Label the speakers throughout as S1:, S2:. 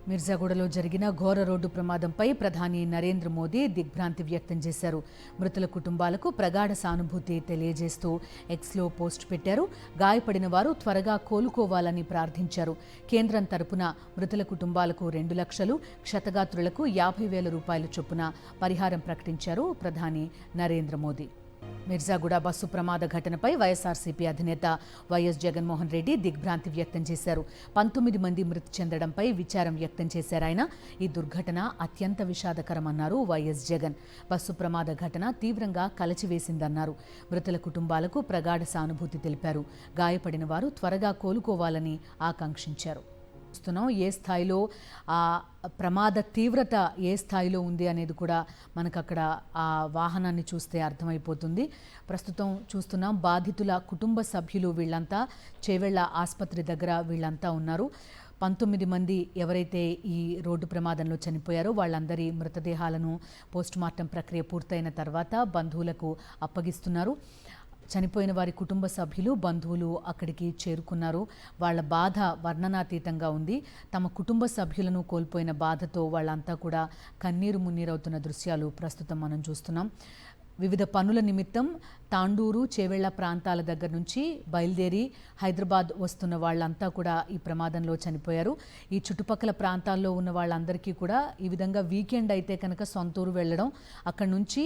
S1: మిర్జాగూడలో జరిగిన ఘోర రోడ్డు ప్రమాదంపై ప్రధాని నరేంద్ర మోదీ దిగ్భ్రాంతి వ్యక్తం చేశారు. మృతుల కుటుంబాలకు ప్రగాఢ సానుభూతి తెలియజేస్తూ ఎక్స్లో పోస్ట్ పెట్టారు. గాయపడిన వారు త్వరగా కోలుకోవాలని ప్రార్థించారు. కేంద్రం తరపున మృతుల కుటుంబాలకు 2 లక్షలు, క్షతగాత్రులకు 50,000 రూపాయల చొప్పున పరిహారం ప్రకటించారు ప్రధాని నరేంద్ర మోదీ. మిర్జాగూడ బస్సు ప్రమాద ఘటనపై వైఎస్ఆర్సీపీ అధినేత వైఎస్ జగన్మోహన్ రెడ్డి దిగ్భ్రాంతి వ్యక్తం చేశారు. 19 మంది మృతి చెందడంపై విచారం వ్యక్తం చేశారు ఆయన. ఈ దుర్ఘటన అత్యంత విషాదకరమన్నారు వైఎస్ జగన్. బస్సు ప్రమాద ఘటన తీవ్రంగా కలచివేసిందన్నారు. మృతుల కుటుంబాలకు ప్రగాఢ సానుభూతి తెలిపారు. గాయపడిన వారు త్వరగా కోలుకోవాలని ఆకాంక్షించారు. ఏ స్థాయిలో ఆ ప్రమాద తీవ్రత ఏ స్థాయిలో ఉంది అనేది కూడా మనకు అక్కడ ఆ వాహనాన్ని చూస్తే అర్థమైపోతుంది. ప్రస్తుతం చూస్తున్నాం బాధితుల కుటుంబ సభ్యులు వీళ్ళంతా చేవెళ్ల ఆసుపత్రి దగ్గర వీళ్ళంతా ఉన్నారు. 19 మంది ఎవరైతే ఈ రోడ్డు ప్రమాదంలో చనిపోయారో వాళ్ళందరి మృతదేహాలను పోస్టుమార్టం ప్రక్రియ పూర్తయిన తర్వాత బంధువులకు అప్పగిస్తున్నారు. చనిపోయిన వారి కుటుంబ సభ్యులు బంధువులు అక్కడికి చేరుకున్నారు. వాళ్ళ బాధ వర్ణనాతీతంగా ఉంది. తమ కుటుంబ సభ్యులను కోల్పోయిన బాధతో వాళ్ళంతా కూడా కన్నీరు మున్నీరవుతున్న దృశ్యాలు ప్రస్తుతం మనం చూస్తున్నాం. వివిధ పనుల నిమిత్తం తాండూరు, చేవెళ్ల ప్రాంతాల దగ్గర నుంచి బయలుదేరి హైదరాబాద్ వస్తున్న వాళ్ళంతా కూడా ఈ ప్రమాదంలో చనిపోయారు. ఈ చుట్టుపక్కల ప్రాంతాల్లో ఉన్న వాళ్ళందరికీ కూడా ఈ విధంగా వీకెండ్ అయితే కనుక సొంతూరు వెళ్ళడం, అక్కడి నుంచి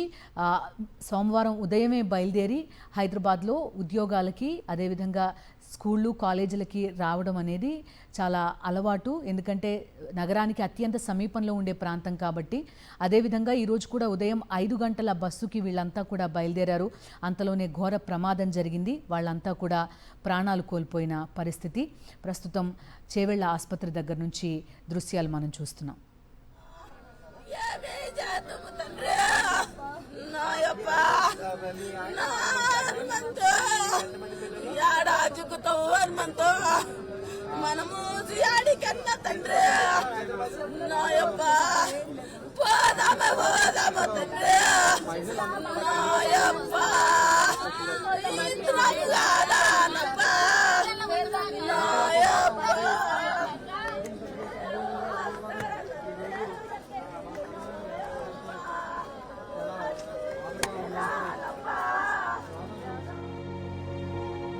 S1: సోమవారం ఉదయమే బయలుదేరి హైదరాబాద్లో ఉద్యోగాలకి అదేవిధంగా స్కూళ్ళు, కాలేజీలకి రావడం అనేది చాలా అలవాటు. ఎందుకంటే నగరానికి అత్యంత సమీపంలో ఉండే ప్రాంతం కాబట్టి. అదేవిధంగా ఈరోజు కూడా ఉదయం 5 గంటల బస్సుకి వీళ్ళంతా కూడా బయలుదేరారు. అంతలోనే ఘోర ప్రమాదం జరిగింది. వాళ్ళంతా కూడా ప్రాణాలు కోల్పోయిన పరిస్థితి. ప్రస్తుతం చేవెళ్ల ఆసుపత్రి దగ్గర నుంచి దృశ్యాలు మనం చూస్తున్నాం.
S2: మనము సియాడికన్నా తండ్రి నాయప్ప పోదామ తండ్రి